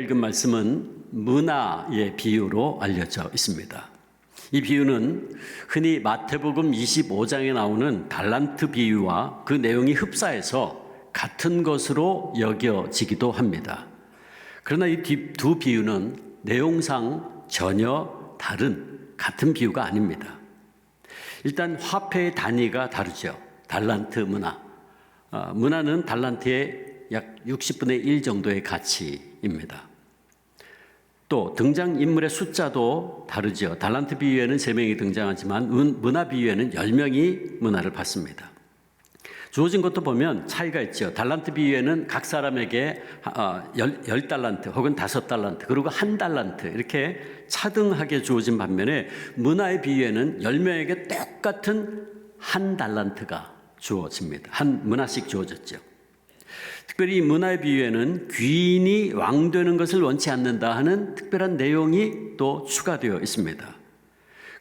읽은 말씀은 문화의 비유로 알려져 있습니다. 이 비유는 흔히 마태복음 25장에 나오는 달란트 비유와 그 내용이 흡사해서 같은 것으로 여겨지기도 합니다. 그러나 이 두 비유는 내용상 전혀 같은 비유가 아닙니다. 일단 화폐의 단위가 다르죠. 달란트 문화. 문화는 달란트의 약 60분의 1 정도의 가치입니다. 또 등장인물의 숫자도 다르죠. 달란트 비유에는 3명이 등장하지만 문화 비유에는 10명이 문화를 받습니다. 주어진 것도 보면 차이가 있죠. 달란트 비유에는 각 사람에게 10달란트 혹은 5달란트 그리고 1달란트 이렇게 차등하게 주어진 반면에 문화의 비유에는 10명에게 똑같은 1달란트가 주어집니다. 한 문화씩 주어졌죠. 특별히 문화의 비유에는 귀인이 왕되는 것을 원치 않는다 하는 특별한 내용이 또 추가되어 있습니다.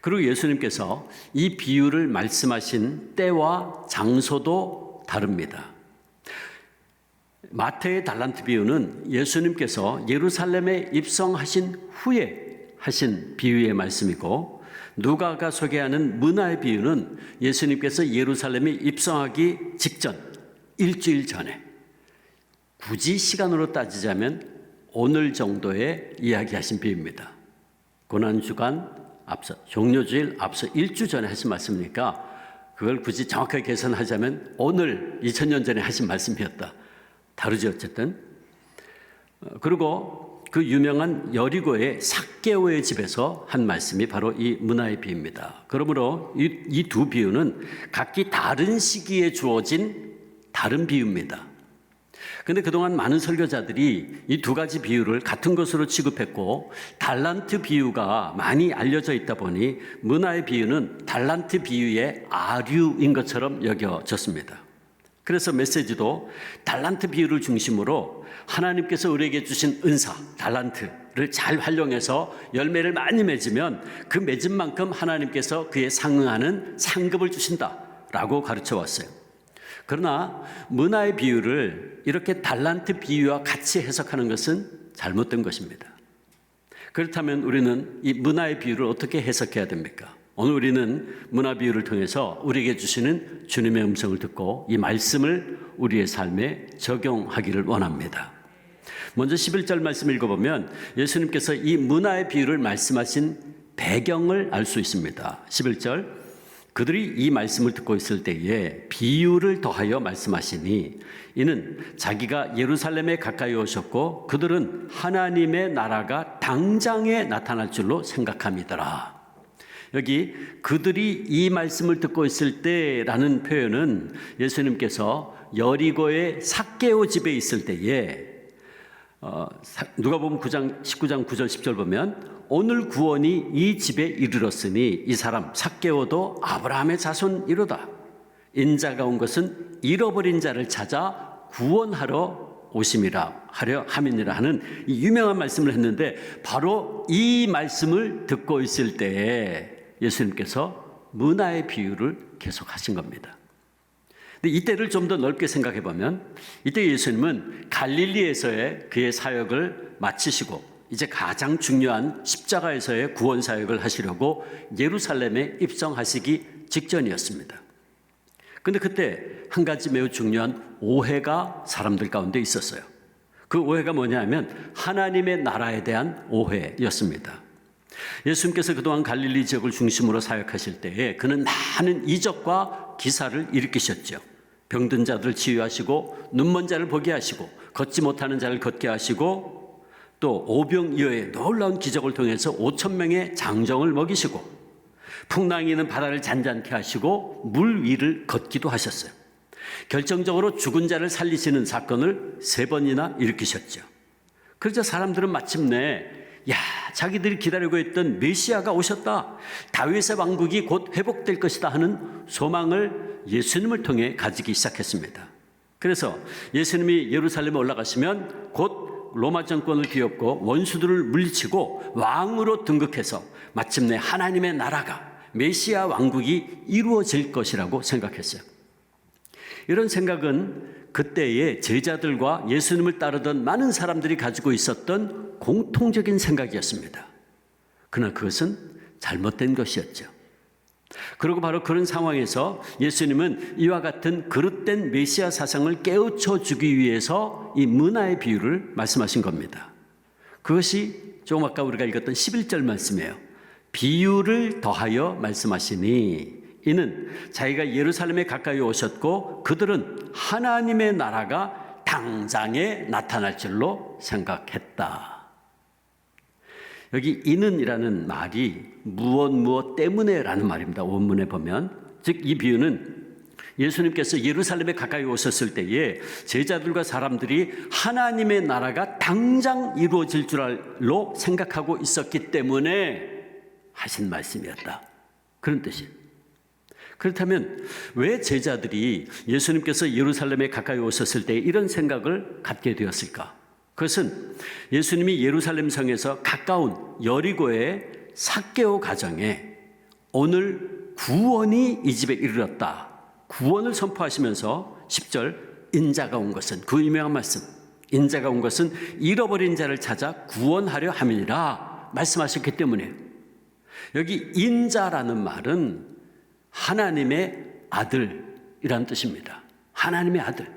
그리고 예수님께서 이 비유를 말씀하신 때와 장소도 다릅니다. 마태의 달란트 비유는 예수님께서 예루살렘에 입성하신 후에 하신 비유의 말씀이고, 누가가 소개하는 문화의 비유는 예수님께서 예루살렘에 입성하기 직전 일주일 전에, 굳이 시간으로 따지자면 오늘 정도의 이야기하신 비유입니다. 고난주간 앞서, 종료주일 앞서 일주 전에 하신 말씀이니까 그걸 굳이 정확하게 계산하자면 오늘 2000년 전에 하신 말씀이었다. 다르죠 어쨌든. 그리고 그 유명한 여리고의 삭개오의 집에서 한 말씀이 바로 이 문화의 비유입니다. 그러므로 이 두 비유는 각기 다른 시기에 주어진 다른 비유입니다. 그런데 그동안 많은 설교자들이 이 두 가지 비유를 같은 것으로 취급했고, 달란트 비유가 많이 알려져 있다 보니 문화의 비유는 달란트 비유의 아류인 것처럼 여겨졌습니다. 그래서 메시지도 달란트 비유를 중심으로 하나님께서 우리에게 주신 은사, 달란트를 잘 활용해서 열매를 많이 맺으면 그 맺은 만큼 하나님께서 그에 상응하는 상급을 주신다라고 가르쳐 왔어요. 그러나 문화의 비유를 이렇게 달란트 비유와 같이 해석하는 것은 잘못된 것입니다. 그렇다면 우리는 이 문화의 비유를 어떻게 해석해야 됩니까? 오늘 우리는 문화 비유를 통해서 우리에게 주시는 주님의 음성을 듣고 이 말씀을 우리의 삶에 적용하기를 원합니다. 먼저 11절 말씀 읽어보면 예수님께서 이 문화의 비유를 말씀하신 배경을 알 수 있습니다. 11절, 그들이 이 말씀을 듣고 있을 때에 비유를 더하여 말씀하시니 이는 자기가 예루살렘에 가까이 오셨고 그들은 하나님의 나라가 당장에 나타날 줄로 생각함이더라. 여기 그들이 이 말씀을 듣고 있을 때라는 표현은 예수님께서 여리고의 삭개오 집에 있을 때에 누가복음 19장 9절 10절 보면 오늘 구원이 이 집에 이르렀으니 이 사람 삭개오도 아브라함의 자손이로다. 인자가 온 것은 잃어버린 자를 찾아 구원하러 오심이라 하려 함이니라 하는 이 유명한 말씀을 했는데, 바로 이 말씀을 듣고 있을 때에 예수님께서 문화의 비유를 계속하신 겁니다. 근데 이때를 좀 더 넓게 생각해 보면 이때 예수님은 갈릴리에서의 그의 사역을 마치시고 이제 가장 중요한 십자가에서의 구원 사역을 하시려고 예루살렘에 입성하시기 직전이었습니다. 그런데 그때 한 가지 매우 중요한 오해가 사람들 가운데 있었어요. 그 오해가 뭐냐면 하나님의 나라에 대한 오해였습니다. 예수님께서 그동안 갈릴리 지역을 중심으로 사역하실 때에 그는 많은 이적과 기사를 일으키셨죠. 병든 자들을 치유하시고 눈먼 자를 보게 하시고 걷지 못하는 자를 걷게 하시고 또 오병이어의 놀라운 기적을 통해서 5,000명의 장정을 먹이시고 풍랑이 는 바다를 잔잔케 하시고 물 위를 걷기도 하셨어요. 결정적으로 죽은 자를 살리시는 사건을 3번이나 일으키셨죠. 그러자 사람들은 마침내 자기들이 기다리고 있던 메시아가 오셨다, 다윗의 왕국이 곧 회복될 것이다 하는 소망을 예수님을 통해 가지기 시작했습니다. 그래서 예수님이 예루살렘에 올라가시면 곧 로마 정권을 뒤엎고 원수들을 물리치고 왕으로 등극해서 마침내 하나님의 나라가, 메시아 왕국이 이루어질 것이라고 생각했어요. 이런 생각은 그때의 제자들과 예수님을 따르던 많은 사람들이 가지고 있었던 공통적인 생각이었습니다. 그러나 그것은 잘못된 것이었죠. 그리고 바로 그런 상황에서 예수님은 이와 같은 그릇된 메시아 사상을 깨우쳐 주기 위해서 이 문화의 비유를 말씀하신 겁니다. 그것이 조금 아까 우리가 읽었던 11절 말씀이에요. 비유를 더하여 말씀하시니 이는 자기가 예루살렘에 가까이 오셨고 그들은 하나님의 나라가 당장에 나타날 줄로 생각했다. 여기 이는이라는 말이 무엇 때문에라는 말입니다. 원문에 보면 즉 이 비유는 예수님께서 예루살렘에 가까이 오셨을 때에 제자들과 사람들이 하나님의 나라가 당장 이루어질 줄로 생각하고 있었기 때문에 하신 말씀이었다. 그런 뜻이에요. 그렇다면 왜 제자들이 예수님께서 예루살렘에 가까이 오셨을 때 이런 생각을 갖게 되었을까? 그것은 예수님이 예루살렘 성에서 가까운 여리고의 삭개오 가정에 오늘 구원이 이 집에 이르렀다. 구원을 선포하시면서 10절 인자가 온 것은 그 유명한 말씀 인자가 온 것은 잃어버린 자를 찾아 구원하려 함이니라 말씀하셨기 때문에 여기 인자라는 말은 하나님의 아들이라는 뜻입니다. 하나님의 아들.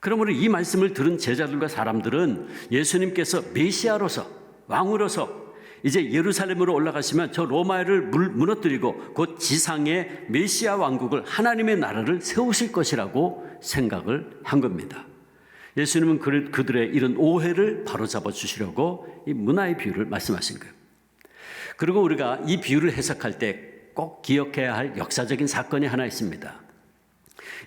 그러므로 이 말씀을 들은 제자들과 사람들은 예수님께서 메시아로서 왕으로서 이제 예루살렘으로 올라가시면 저 로마를 무너뜨리고 곧 지상의 메시아 왕국을 하나님의 나라를 세우실 것이라고 생각을 한 겁니다. 예수님은 그들의 이런 오해를 바로잡아 주시려고 이 문화의 비유를 말씀하신 거예요. 그리고 우리가 이 비유를 해석할 때 꼭 기억해야 할 역사적인 사건이 하나 있습니다.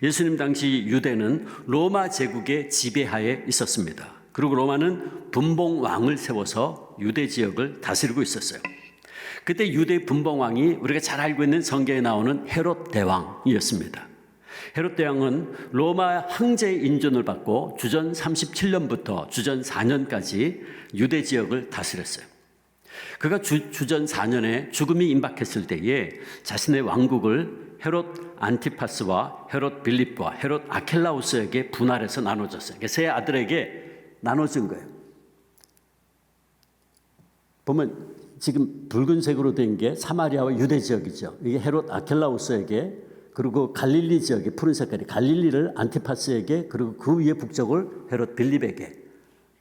예수님 당시 유대는 로마 제국의 지배하에 있었습니다. 그리고 로마는 분봉왕을 세워서 유대 지역을 다스리고 있었어요. 그때 유대 분봉왕이 우리가 잘 알고 있는 성경에 나오는 헤롯 대왕이었습니다. 헤롯 대왕은 로마 황제의 인준을 받고 주전 37년부터 주전 4년까지 유대 지역을 다스렸어요. 그가 주전 4년에 죽음이 임박했을 때에 자신의 왕국을 헤롯 안티파스와 헤롯 빌립과 헤롯 아켈라우스에게 분할해서 나눠줬어요. 그러니까 세 아들에게 나눠준 거예요. 보면 지금 붉은색으로 된 게 사마리아와 유대 지역이죠. 이게 헤롯 아켈라우스에게 그리고 갈릴리 지역의 푸른 색깔이 갈릴리를 안티파스에게 그리고 그 위에 북쪽을 헤롯 빌립에게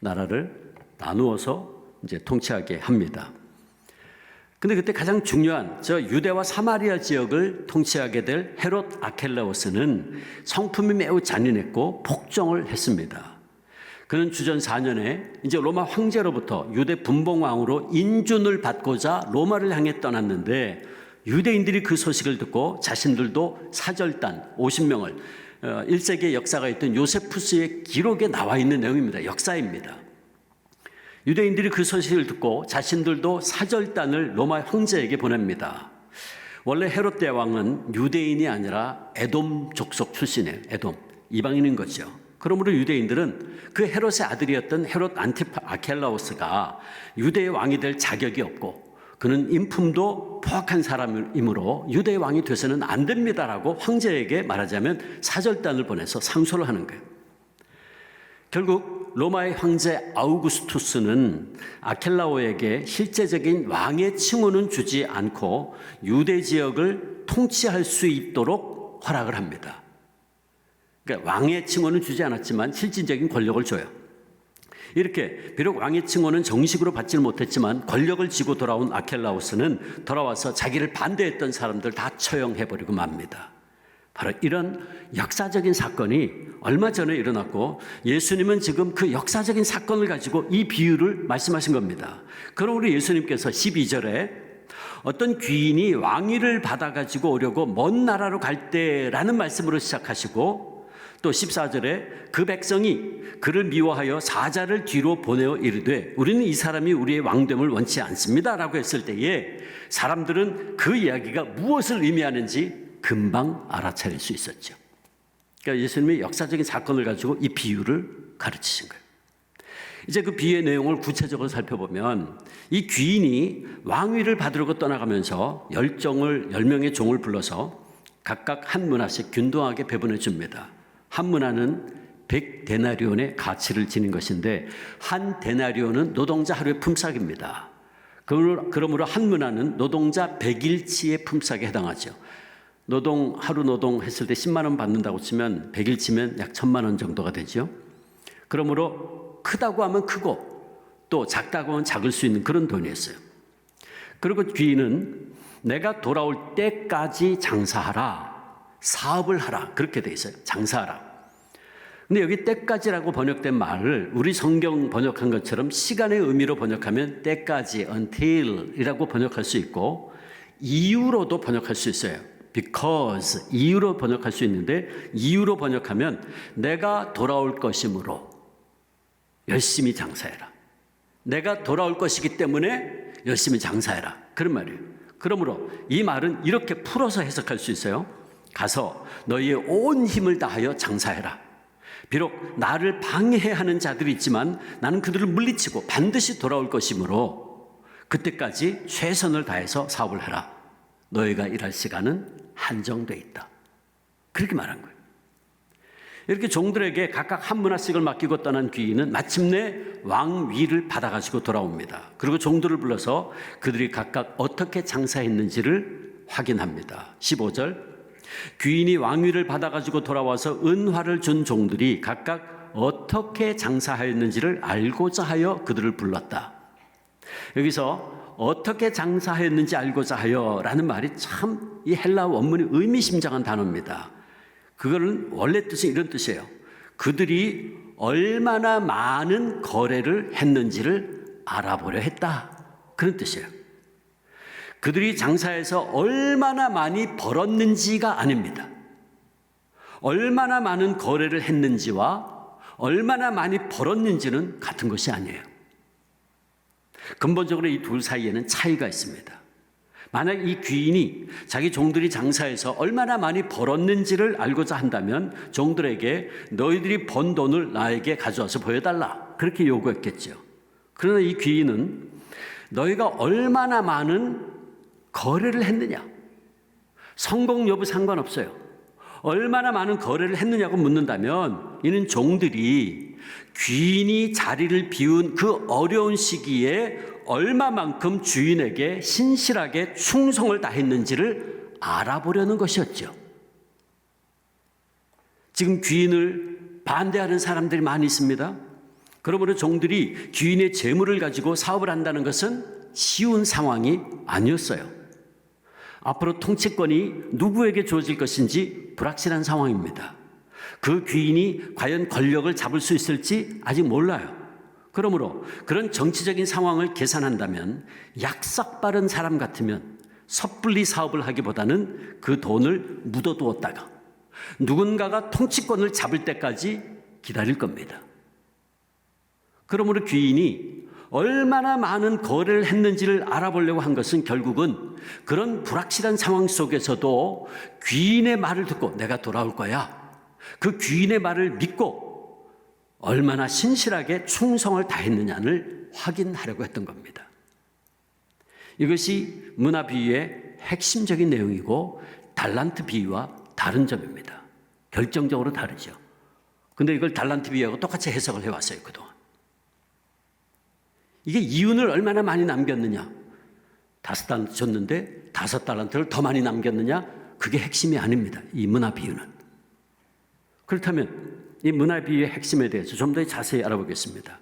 나라를 나누어서 이제 통치하게 합니다. 근데 그때 가장 중요한 저 유대와 사마리아 지역을 통치하게 될 헤롯 아켈라우스는 성품이 매우 잔인했고 복종을 했습니다. 그는 주전 4년에 이제 로마 황제로부터 유대 분봉왕으로 인준을 받고자 로마를 향해 떠났는데 유대인들이 그 소식을 듣고 자신들도 사절단 50명을 1세기의 역사가 있던 요세푸스의 기록에 나와 있는 내용입니다. 역사입니다. 유대인들이 그 소식을 듣고 자신들도 사절단을 로마 황제에게 보냅니다. 원래 헤롯 대왕은 유대인이 아니라 에돔 족속 출신이에요. 에돔, 이방인인 거죠. 그러므로 유대인들은 그 헤롯의 아들이었던 헤롯 아켈라우스가 유대의 왕이 될 자격이 없고 그는 인품도 포악한 사람이므로 유대의 왕이 돼서는 안 됩니다라고 황제에게 말하자면 사절단을 보내서 상소를 하는 거예요. 결국 로마의 황제 아우구스투스는 아켈라오에게 실제적인 왕의 칭호는 주지 않고 유대 지역을 통치할 수 있도록 허락을 합니다. 그러니까 왕의 칭호는 주지 않았지만 실질적인 권력을 줘요. 이렇게 비록 왕의 칭호는 정식으로 받지는 못했지만 권력을 쥐고 돌아온 아켈라우스는 돌아와서 자기를 반대했던 사람들 다 처형해버리고 맙니다. 바로 이런 역사적인 사건이 얼마 전에 일어났고 예수님은 지금 그 역사적인 사건을 가지고 이 비유를 말씀하신 겁니다. 그러므로 예수님께서 12절에 어떤 귀인이 왕위를 받아가지고 오려고 먼 나라로 갈 때라는 말씀으로 시작하시고 또 14절에 그 백성이 그를 미워하여 사자를 뒤로 보내어 이르되 우리는 이 사람이 우리의 왕됨을 원치 않습니다 라고 했을 때에 사람들은 그 이야기가 무엇을 의미하는지 금방 알아차릴 수 있었죠. 그러니까 예수님이 역사적인 사건을 가지고 이 비유를 가르치신 거예요. 이제 그 비유의 내용을 구체적으로 살펴보면 이 귀인이 왕위를 받으려고 떠나가면서 10명의 종을 불러서 각각 한 문화씩 균등하게 배분해 줍니다. 한 문화는 100데나리온의 가치를 지닌 것인데 한 데나리온은 노동자 하루의 품삯입니다. 그러므로 한 문화는 노동자 100일치의 품삯에 해당하죠. 하루 노동했을 때 10만 원 받는다고 치면 100일치면 약 1000만 원 정도가 되죠. 그러므로 크다고 하면 크고 또 작다고 하면 작을 수 있는 그런 돈이었어요. 그리고 귀인은 내가 돌아올 때까지 장사하라, 사업을 하라 그렇게 돼 있어요. 장사하라. 근데 여기 때까지라고 번역된 말을 우리 성경 번역한 것처럼 시간의 의미로 번역하면 때까지 until이라고 번역할 수 있고 이유로도 번역할 수 있어요. because 이유로 번역할 수 있는데 이유로 번역하면 내가 돌아올 것이므로 열심히 장사해라. 내가 돌아올 것이기 때문에 열심히 장사해라. 그런 말이에요. 그러므로 이 말은 이렇게 풀어서 해석할 수 있어요. 가서 너희의 온 힘을 다하여 장사해라. 비록 나를 방해하는 자들이 있지만 나는 그들을 물리치고 반드시 돌아올 것이므로 그때까지 최선을 다해서 사업을 해라. 너희가 일할 시간은 한정돼 있다. 그렇게 말한 거예요. 이렇게 종들에게 각각 한 문화씩을 맡기고 떠난 귀인은 마침내 왕위를 받아가지고 돌아옵니다. 그리고 종들을 불러서 그들이 각각 어떻게 장사했는지를 확인합니다. 15절 귀인이 왕위를 받아가지고 돌아와서 은화를 준 종들이 각각 어떻게 장사하였는지를 알고자 하여 그들을 불렀다. 여기서 어떻게 장사했는지 알고자 하여 라는 말이 참 이 헬라 원문이 의미심장한 단어입니다. 그거는 원래 뜻이 이런 뜻이에요. 그들이 얼마나 많은 거래를 했는지를 알아보려 했다. 그런 뜻이에요. 그들이 장사해서 얼마나 많이 벌었는지가 아닙니다. 얼마나 많은 거래를 했는지와 얼마나 많이 벌었는지는 같은 것이 아니에요. 근본적으로 이 둘 사이에는 차이가 있습니다. 만약 이 귀인이 자기 종들이 장사해서 얼마나 많이 벌었는지를 알고자 한다면 종들에게 너희들이 번 돈을 나에게 가져와서 보여달라 그렇게 요구했겠죠. 그러나 이 귀인은 너희가 얼마나 많은 거래를 했느냐, 성공 여부 상관없어요. 얼마나 많은 거래를 했느냐고 묻는다면 이는 종들이 귀인이 자리를 비운 그 어려운 시기에 얼마만큼 주인에게 신실하게 충성을 다했는지를 알아보려는 것이었죠. 지금 귀인을 반대하는 사람들이 많이 있습니다. 그러므로 종들이 귀인의 재물을 가지고 사업을 한다는 것은 쉬운 상황이 아니었어요. 앞으로 통치권이 누구에게 주어질 것인지 불확실한 상황입니다. 그 귀인이 과연 권력을 잡을 수 있을지 아직 몰라요. 그러므로 그런 정치적인 상황을 계산한다면 약삭 빠른 사람 같으면 섣불리 사업을 하기보다는 그 돈을 묻어두었다가 누군가가 통치권을 잡을 때까지 기다릴 겁니다. 그러므로 귀인이 얼마나 많은 거래를 했는지를 알아보려고 한 것은 결국은 그런 불확실한 상황 속에서도 귀인의 말을 듣고 내가 돌아올 거야. 그 귀인의 말을 믿고 얼마나 신실하게 충성을 다했느냐를 확인하려고 했던 겁니다. 이것이 문화 비유의 핵심적인 내용이고 달란트 비유와 다른 점입니다. 결정적으로 다르죠. 근데 이걸 달란트 비유하고 똑같이 해석을 해왔어요, 그동안. 이게 이윤을 얼마나 많이 남겼느냐. 5달란트 줬는데 5달란트를 더 많이 남겼느냐. 그게 핵심이 아닙니다. 이 문화 비유는. 그렇다면 이 문화 비유의 핵심에 대해서 좀 더 자세히 알아보겠습니다.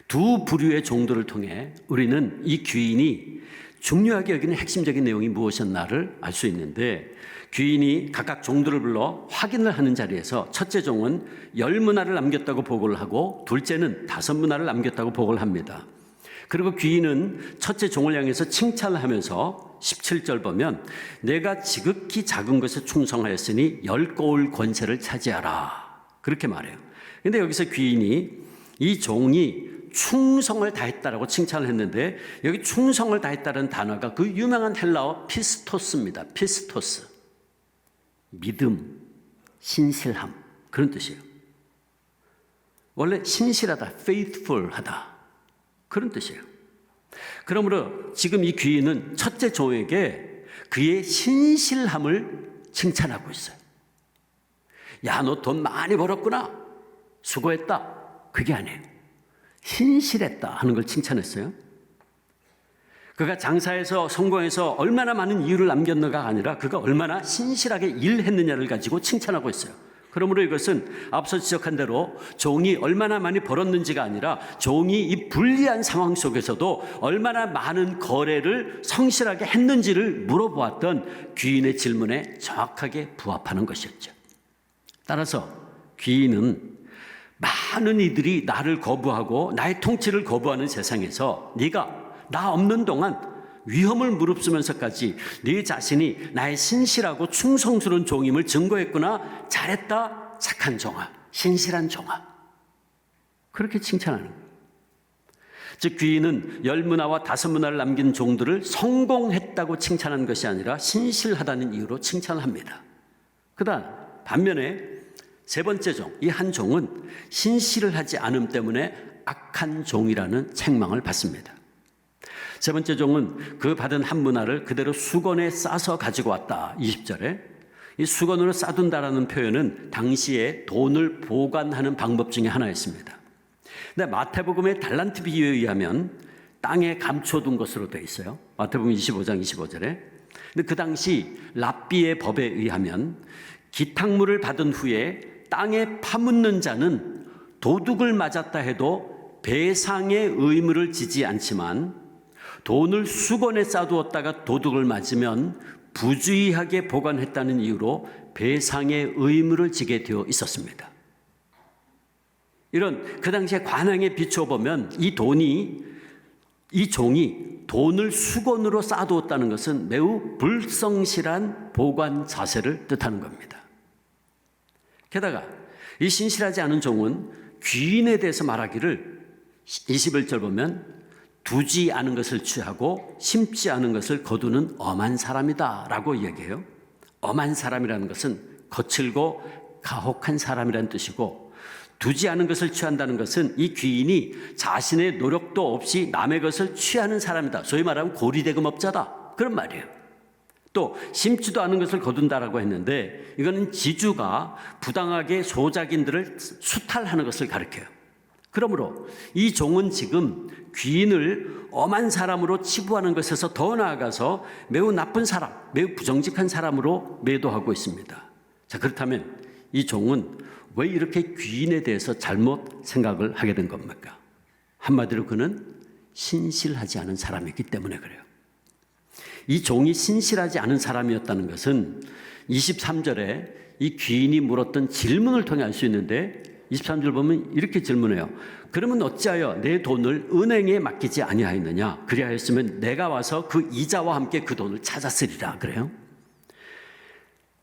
두 부류의 종들을 통해 우리는 이 귀인이 중요하게 여기는 핵심적인 내용이 무엇이었나를 알 수 있는데 귀인이 각각 종들을 불러 확인을 하는 자리에서 첫째 종은 10문화를 남겼다고 보고를 하고 둘째는 5문화를 남겼다고 보고를 합니다. 그리고 귀인은 첫째 종을 향해서 칭찬을 하면서 17절 보면 내가 지극히 작은 것에 충성하였으니 10고을 권세를 차지하라 그렇게 말해요. 그런데 여기서 귀인이 이 종이 충성을 다했다라고 칭찬을 했는데 여기 충성을 다했다는 단어가 그 유명한 헬라어 피스토스입니다. 피스토스. 믿음, 신실함 그런 뜻이에요. 원래 신실하다, faithful하다 그런 뜻이에요. 그러므로 지금 이 귀인은 첫째 종에게 그의 신실함을 칭찬하고 있어요. 야, 너 돈 많이 벌었구나. 수고했다. 그게 아니에요. 신실했다 하는 걸 칭찬했어요. 그가 장사에서 성공해서 얼마나 많은 이유를 남겼는가가 아니라 그가 얼마나 신실하게 일했느냐를 가지고 칭찬하고 있어요. 그러므로 이것은 앞서 지적한 대로 종이 얼마나 많이 벌었는지가 아니라 종이 이 불리한 상황 속에서도 얼마나 많은 거래를 성실하게 했는지를 물어보았던 귀인의 질문에 정확하게 부합하는 것이었죠. 따라서 귀인은 많은 이들이 나를 거부하고 나의 통치를 거부하는 세상에서 네가 나 없는 동안 위험을 무릅쓰면서까지 네 자신이 나의 신실하고 충성스러운 종임을 증거했구나. 잘했다. 착한 종아. 신실한 종아. 그렇게 칭찬하는 거예요. 즉 귀인은 10문화와 5문화를 남긴 종들을 성공했다고 칭찬한 것이 아니라 신실하다는 이유로 칭찬합니다. 그다음 반면에 세 번째 종, 이 한 종은 신실을 하지 않음 때문에 악한 종이라는 책망을 받습니다. 세 번째 종은 그 받은 한 문화를 그대로 수건에 싸서 가지고 왔다. 20절에 이 수건으로 싸둔다라는 표현은 당시에 돈을 보관하는 방법 중에 하나였습니다. 근데 마태복음의 달란트 비유에 의하면 땅에 감춰둔 것으로 되어 있어요. 마태복음 25장 25절에. 근데 그 당시 랍비의 법에 의하면 기탁물을 받은 후에 땅에 파묻는 자는 도둑을 맞았다 해도 배상의 의무를 지지 않지만 돈을 수건에 싸두었다가 도둑을 맞으면 부주의하게 보관했다는 이유로 배상의 의무를 지게 되어 있었습니다. 이런 그 당시의 관행에 비추어 보면 이 종이 돈을 수건으로 싸두었다는 것은 매우 불성실한 보관 자세를 뜻하는 겁니다. 게다가 이 신실하지 않은 종은 귀인에 대해서 말하기를 21절 보면 두지 않은 것을 취하고 심지 않은 것을 거두는 엄한 사람이다 라고 이야기해요. 엄한 사람이라는 것은 거칠고 가혹한 사람이라는 뜻이고 두지 않은 것을 취한다는 것은 이 귀인이 자신의 노력도 없이 남의 것을 취하는 사람이다. 소위 말하면 고리대금업자다. 그런 말이에요. 또 심지도 않은 것을 거둔다라고 했는데 이거는 지주가 부당하게 소작인들을 수탈하는 것을 가리켜요. 그러므로 이 종은 지금 귀인을 엄한 사람으로 치부하는 것에서 더 나아가서 매우 나쁜 사람, 매우 부정직한 사람으로 매도하고 있습니다. 자, 그렇다면 이 종은 왜 이렇게 귀인에 대해서 잘못 생각을 하게 된 겁니까? 한마디로 그는 신실하지 않은 사람이기 때문에 그래요. 이 종이 신실하지 않은 사람이었다는 것은 23절에 이 귀인이 물었던 질문을 통해 알 수 있는데 23절 보면 이렇게 질문해요. 그러면 어찌하여 내 돈을 은행에 맡기지 아니하였느냐? 그리하였으면 내가 와서 그 이자와 함께 그 돈을 찾았으리라. 그래요?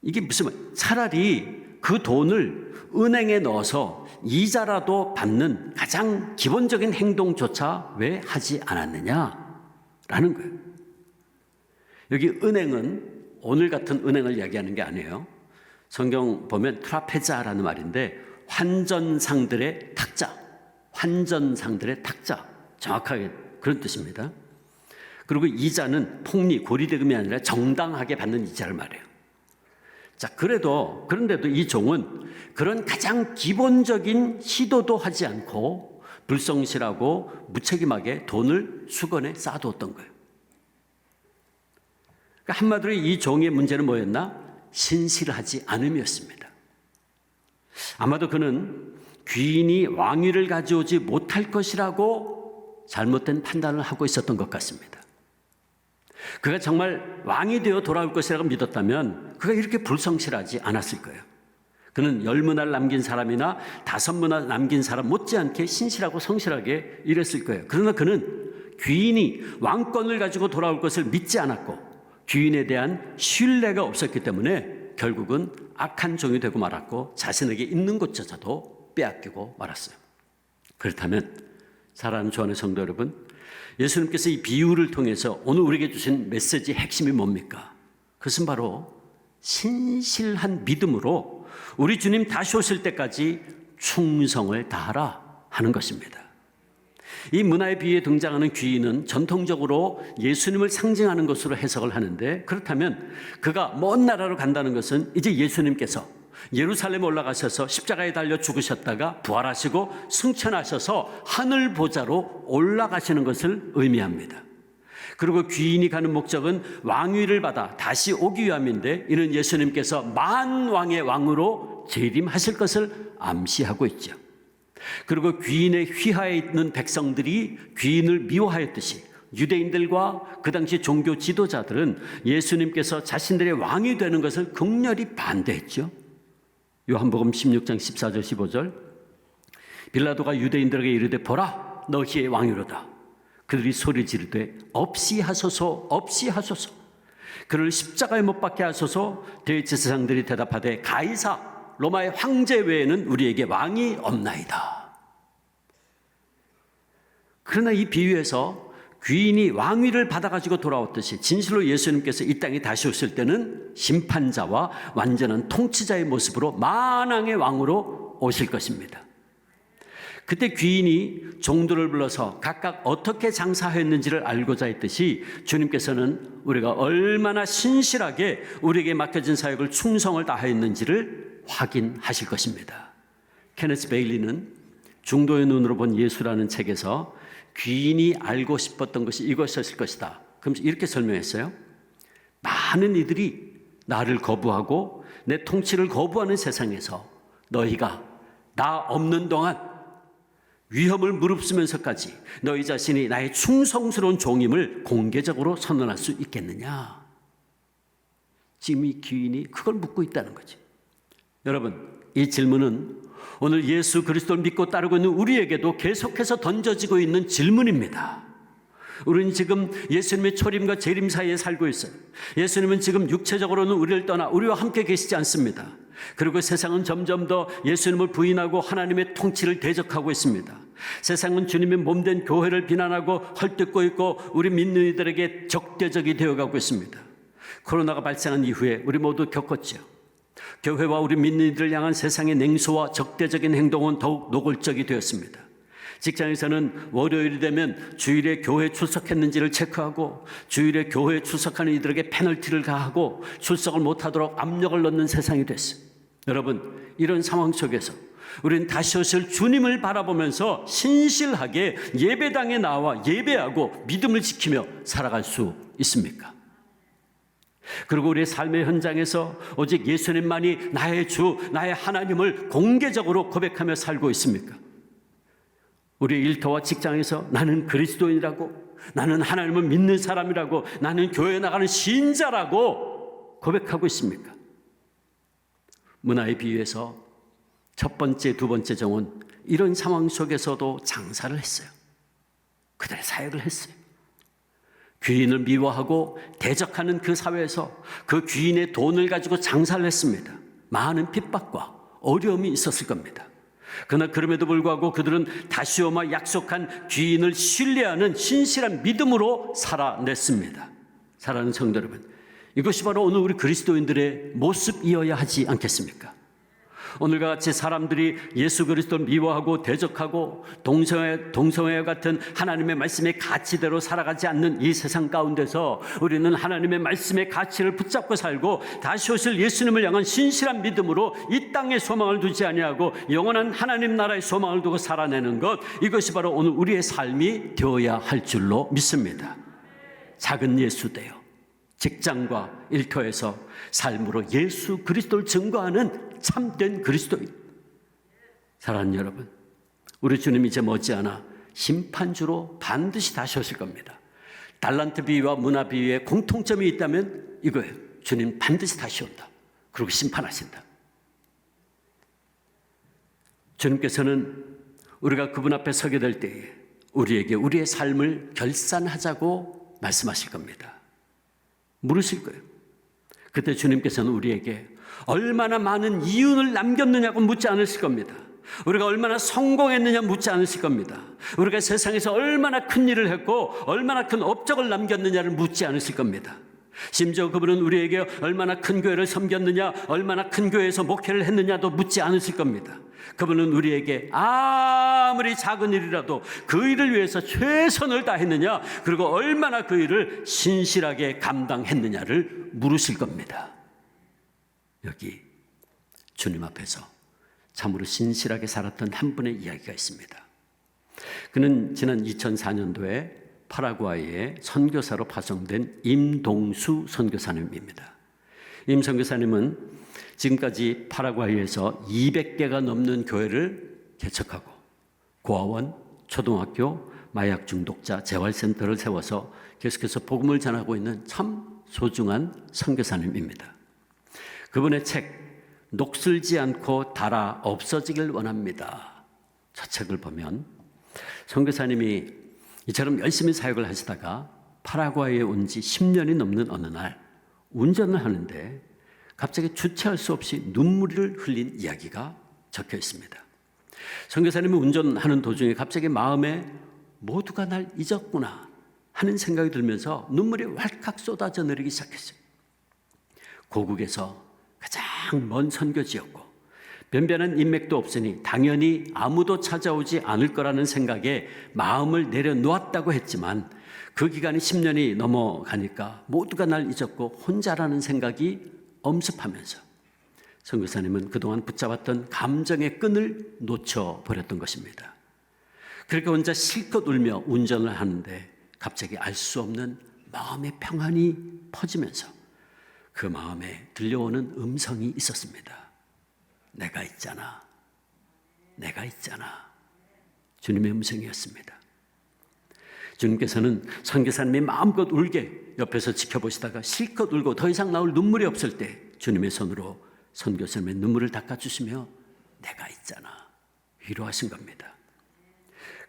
이게 무슨 말? 차라리 그 돈을 은행에 넣어서 이자라도 받는 가장 기본적인 행동조차 왜 하지 않았느냐라는 거예요. 여기 은행은 오늘 같은 은행을 이야기하는 게 아니에요. 성경 보면 트라페자라는 말인데 환전상들의 탁자, 환전상들의 탁자, 정확하게 그런 뜻입니다. 그리고 이자는 폭리, 고리대금이 아니라 정당하게 받는 이자를 말해요. 자, 그런데도 이 종은 그런 가장 기본적인 시도도 하지 않고 불성실하고 무책임하게 돈을 수건에 쌓아두었던 거예요. 그러니까 한마디로 이 종의 문제는 뭐였나? 신실하지 않음이었습니다. 아마도 그는 귀인이 왕위를 가져오지 못할 것이라고 잘못된 판단을 하고 있었던 것 같습니다. 그가 정말 왕이 되어 돌아올 것이라고 믿었다면 그가 이렇게 불성실하지 않았을 거예요. 그는 10문화를 남긴 사람이나 5문화 남긴 사람 못지않게 신실하고 성실하게 일했을 거예요. 그러나 그는 귀인이 왕권을 가지고 돌아올 것을 믿지 않았고 귀인에 대한 신뢰가 없었기 때문에 결국은 악한 종이 되고 말았고 자신에게 있는 것조차도 빼앗기고 말았어요. 그렇다면 사랑하는 주안의 성도 여러분, 예수님께서 이 비유를 통해서 오늘 우리에게 주신 메시지의 핵심이 뭡니까? 그것은 바로 신실한 믿음으로 우리 주님 다시 오실 때까지 충성을 다하라 하는 것입니다. 이 문화의 비유에 등장하는 귀인은 전통적으로 예수님을 상징하는 것으로 해석을 하는데, 그렇다면 그가 먼 나라로 간다는 것은 이제 예수님께서 예루살렘 올라가셔서 십자가에 달려 죽으셨다가 부활하시고 승천하셔서 하늘 보좌로 올라가시는 것을 의미합니다. 그리고 귀인이 가는 목적은 왕위를 받아 다시 오기 위함인데, 이는 예수님께서 만왕의 왕으로 재림하실 것을 암시하고 있죠. 그리고 귀인의 휘하에 있는 백성들이 귀인을 미워하였듯이 유대인들과 그 당시 종교 지도자들은 예수님께서 자신들의 왕이 되는 것을 극렬히 반대했죠. 요한복음 16장 14절 15절, 빌라도가 유대인들에게 이르되 보라 너희의 왕이로다. 그들이 소리 지르되 없이 하소서 없이 하소서, 그를 십자가에 못 박게 하소서. 대제사장들이 대답하되 가이사 로마의 황제 외에는 우리에게 왕이 없나이다. 그러나 이 비유에서 귀인이 왕위를 받아가지고 돌아왔듯이 진실로 예수님께서 이 땅에 다시 오실 때는 심판자와 완전한 통치자의 모습으로 만왕의 왕으로 오실 것입니다. 그때 귀인이 종들을 불러서 각각 어떻게 장사했는지를 알고자 했듯이 주님께서는 우리가 얼마나 신실하게 우리에게 맡겨진 사역을 충성을 다했는지를 확인하실 것입니다. 케네스 베일리는 중도의 눈으로 본 예수라는 책에서 귀인이 알고 싶었던 것이 이것이었을 것이다, 그럼 이렇게 설명했어요. 많은 이들이 나를 거부하고 내 통치를 거부하는 세상에서 너희가 나 없는 동안 위험을 무릅쓰면서까지 너희 자신이 나의 충성스러운 종임을 공개적으로 선언할 수 있겠느냐? 지금 이 귀인이 그걸 묻고 있다는 거지. 여러분, 이 질문은 오늘 예수 그리스도를 믿고 따르고 있는 우리에게도 계속해서 던져지고 있는 질문입니다. 우리는 지금 예수님의 초림과 재림 사이에 살고 있어요. 예수님은 지금 육체적으로는 우리를 떠나 우리와 함께 계시지 않습니다. 그리고 세상은 점점 더 예수님을 부인하고 하나님의 통치를 대적하고 있습니다. 세상은 주님의 몸된 교회를 비난하고 헐뜯고 있고 우리 믿는 이들에게 적대적이 되어가고 있습니다. 코로나가 발생한 이후에 우리 모두 겪었죠. 교회와 우리 믿는 이들을 향한 세상의 냉소와 적대적인 행동은 더욱 노골적이 되었습니다. 직장에서는 월요일이 되면 주일에 교회에 출석했는지를 체크하고 주일에 교회에 출석하는 이들에게 페널티를 가하고 출석을 못하도록 압력을 넣는 세상이 됐어요. 여러분, 이런 상황 속에서 우리는 다시 오실 주님을 바라보면서 신실하게 예배당에 나와 예배하고 믿음을 지키며 살아갈 수 있습니까? 그리고 우리의 삶의 현장에서 오직 예수님만이 나의 주, 나의 하나님을 공개적으로 고백하며 살고 있습니까? 우리 일터와 직장에서 나는 그리스도인이라고, 나는 하나님을 믿는 사람이라고, 나는 교회에 나가는 신자라고 고백하고 있습니까? 문화의 비유에서 첫 번째, 두 번째 정은 이런 상황 속에서도 장사를 했어요. 그들의 사역을 했어요. 귀인을 미워하고 대적하는 그 사회에서 그 귀인의 돈을 가지고 장사를 했습니다. 많은 핍박과 어려움이 있었을 겁니다. 그러나 그럼에도 불구하고 그들은 다시 오마 약속한 귀인을 신뢰하는 신실한 믿음으로 살아냈습니다. 사랑하는 성도 여러분, 이것이 바로 오늘 우리 그리스도인들의 모습이어야 하지 않겠습니까? 오늘과 같이 사람들이 예수 그리스도를 미워하고 대적하고 동성애와 같은 하나님의 말씀의 가치대로 살아가지 않는 이 세상 가운데서 우리는 하나님의 말씀의 가치를 붙잡고 살고 다시 오실 예수님을 향한 신실한 믿음으로 이 땅에 소망을 두지 아니하고 영원한 하나님 나라의 소망을 두고 살아내는 것, 이것이 바로 오늘 우리의 삶이 되어야 할 줄로 믿습니다. 작은 예수되어 직장과 일터에서 삶으로 예수 그리스도를 증거하는 참된 그리스도인. 사랑하는 여러분, 우리 주님 이제 머지않아 심판주로 반드시 다시 오실 겁니다. 달란트 비유와 문화 비유에 공통점이 있다면 이거예요. 주님 반드시 다시 온다. 그리고 심판하신다. 주님께서는 우리가 그분 앞에 서게 될 때에 우리에게 우리의 삶을 결산하자고 말씀하실 겁니다. 물으실 거예요. 그때 주님께서는 우리에게 얼마나 많은 이윤을 남겼느냐고 묻지 않으실 겁니다. 우리가 얼마나 성공했느냐 묻지 않으실 겁니다. 우리가 세상에서 얼마나 큰 일을 했고 얼마나 큰 업적을 남겼느냐를 묻지 않으실 겁니다. 심지어 그분은 우리에게 얼마나 큰 교회를 섬겼느냐, 얼마나 큰 교회에서 목회를 했느냐도 묻지 않으실 겁니다. 그분은 우리에게 아무리 작은 일이라도 그 일을 위해서 최선을 다했느냐, 그리고 얼마나 그 일을 신실하게 감당했느냐를 물으실 겁니다. 여기 주님 앞에서 참으로 신실하게 살았던 한 분의 이야기가 있습니다. 그는 지난 2004년도에 파라과이에 선교사로 파송된 임동수 선교사님입니다. 임 선교사님은 지금까지 파라과이에서 200개가 넘는 교회를 개척하고 고아원, 초등학교, 마약 중독자 재활센터를 세워서 계속해서 복음을 전하고 있는 참 소중한 선교사님입니다. 그분의 책 녹슬지 않고 닳아 없어지길 원합니다. 저 책을 보면 선교사님이 이처럼 열심히 사역을 하시다가 파라과이에 온 지 10년이 넘는 어느 날 운전을 하는데 갑자기 주체할 수 없이 눈물을 흘린 이야기가 적혀 있습니다. 선교사님이 운전하는 도중에 갑자기 마음에 모두가 날 잊었구나 하는 생각이 들면서 눈물이 왈칵 쏟아져 내리기 시작했어요. 고국에서 가장 먼 선교지였고 변변한 인맥도 없으니 당연히 아무도 찾아오지 않을 거라는 생각에 마음을 내려놓았다고 했지만 그 기간이 10년이 넘어가니까 모두가 날 잊었고 혼자라는 생각이 엄습하면서 선교사님은 그동안 붙잡았던 감정의 끈을 놓쳐버렸던 것입니다. 그렇게 혼자 실컷 울며 운전을 하는데 갑자기 알 수 없는 마음의 평안이 퍼지면서 그 마음에 들려오는 음성이 있었습니다. 내가 있잖아. 내가 있잖아. 주님의 음성이었습니다. 주님께서는 선교사님이 마음껏 울게 옆에서 지켜보시다가 실컷 울고 더 이상 나올 눈물이 없을 때 주님의 손으로 선교사님의 눈물을 닦아주시며 내가 있잖아. 위로하신 겁니다.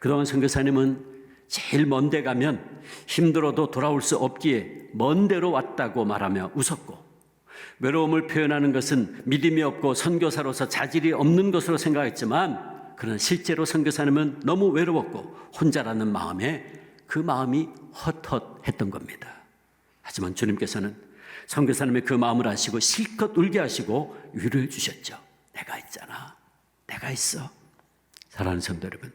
그동안 선교사님은 제일 먼 데 가면 힘들어도 돌아올 수 없기에 먼 데로 왔다고 말하며 웃었고 외로움을 표현하는 것은 믿음이 없고 선교사로서 자질이 없는 것으로 생각했지만 그러나 실제로 선교사님은 너무 외로웠고 혼자라는 마음에 그 마음이 헛헛했던 겁니다. 하지만 주님께서는 선교사님의 그 마음을 아시고 실컷 울게 하시고 위로해 주셨죠. 내가 있잖아. 내가 있어. 사랑하는 성도 여러분,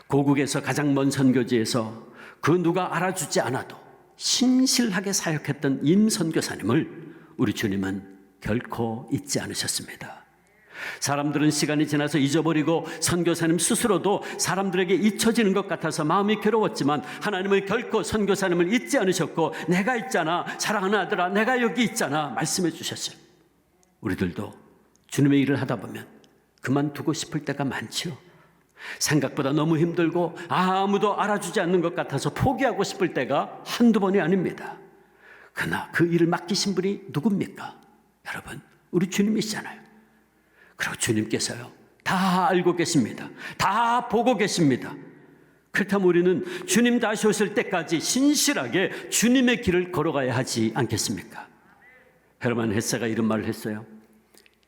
고국에서 가장 먼 선교지에서 그 누가 알아주지 않아도 신실하게 사역했던 임 선교사님을 우리 주님은 결코 잊지 않으셨습니다. 사람들은 시간이 지나서 잊어버리고 선교사님 스스로도 사람들에게 잊혀지는 것 같아서 마음이 괴로웠지만 하나님은 결코 선교사님을 잊지 않으셨고 내가 있잖아, 사랑하는 아들아, 내가 여기 있잖아 말씀해 주셨어요. 우리들도 주님의 일을 하다 보면 그만두고 싶을 때가 많죠. 생각보다 너무 힘들고 아무도 알아주지 않는 것 같아서 포기하고 싶을 때가 한두 번이 아닙니다. 그러나 그 일을 맡기신 분이 누굽니까? 여러분, 우리 주님이시잖아요. 그리고 주님께서요, 다 알고 계십니다. 다 보고 계십니다. 그렇다면 우리는 주님 다시 오실 때까지 신실하게 주님의 길을 걸어가야 하지 않겠습니까? 헤르만 헤세가 이런 말을 했어요.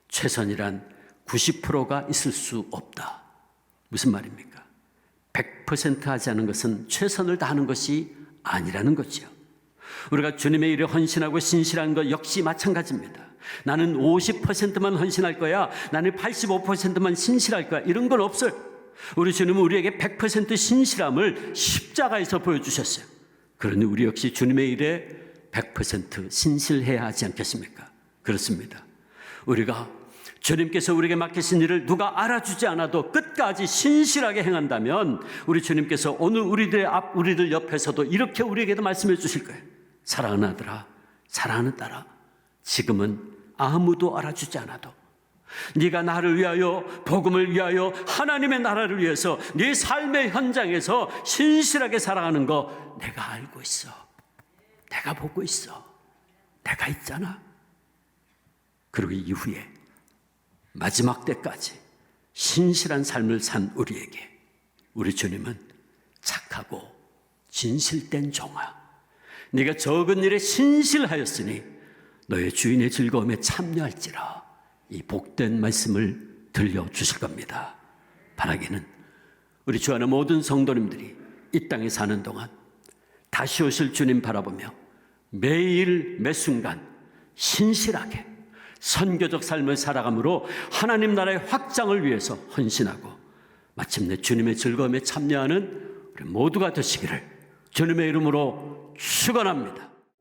최선이란 90%가 있을 수 없다. 무슨 말입니까? 100% 하지 않은 것은 최선을 다하는 것이 아니라는 거죠. 우리가 주님의 일에 헌신하고 신실한 것 역시 마찬가지입니다. 나는 50%만 헌신할 거야, 나는 85%만 신실할 거야, 이런 건 없어요. 우리 주님은 우리에게 100% 신실함을 십자가에서 보여주셨어요. 그러니 우리 역시 주님의 일에 100% 신실해야 하지 않겠습니까? 그렇습니다. 우리가 주님께서 우리에게 맡기신 일을 누가 알아주지 않아도 끝까지 신실하게 행한다면 우리 주님께서 오늘 우리들 옆에서도 이렇게 우리에게도 말씀해 주실 거예요. 사랑하는 아들아, 사랑하는 딸아, 지금은 아무도 알아주지 않아도 네가 나를 위하여, 복음을 위하여, 하나님의 나라를 위해서 네 삶의 현장에서 신실하게 살아가는 거 내가 알고 있어. 내가 보고 있어. 내가 있잖아. 그리고 이후에 마지막 때까지 신실한 삶을 산 우리에게 우리 주님은 착하고 진실된 종아, 네가 적은 일에 신실하였으니 너의 주인의 즐거움에 참여할지라, 이 복된 말씀을 들려주실 겁니다. 바라기는 우리 주 안의 모든 성도님들이 이 땅에 사는 동안 다시 오실 주님 바라보며 매일 매순간 신실하게 선교적 삶을 살아감으로 하나님 나라의 확장을 위해서 헌신하고 마침내 주님의 즐거움에 참여하는 우리 모두가 되시기를 주님의 이름으로 축원합니다.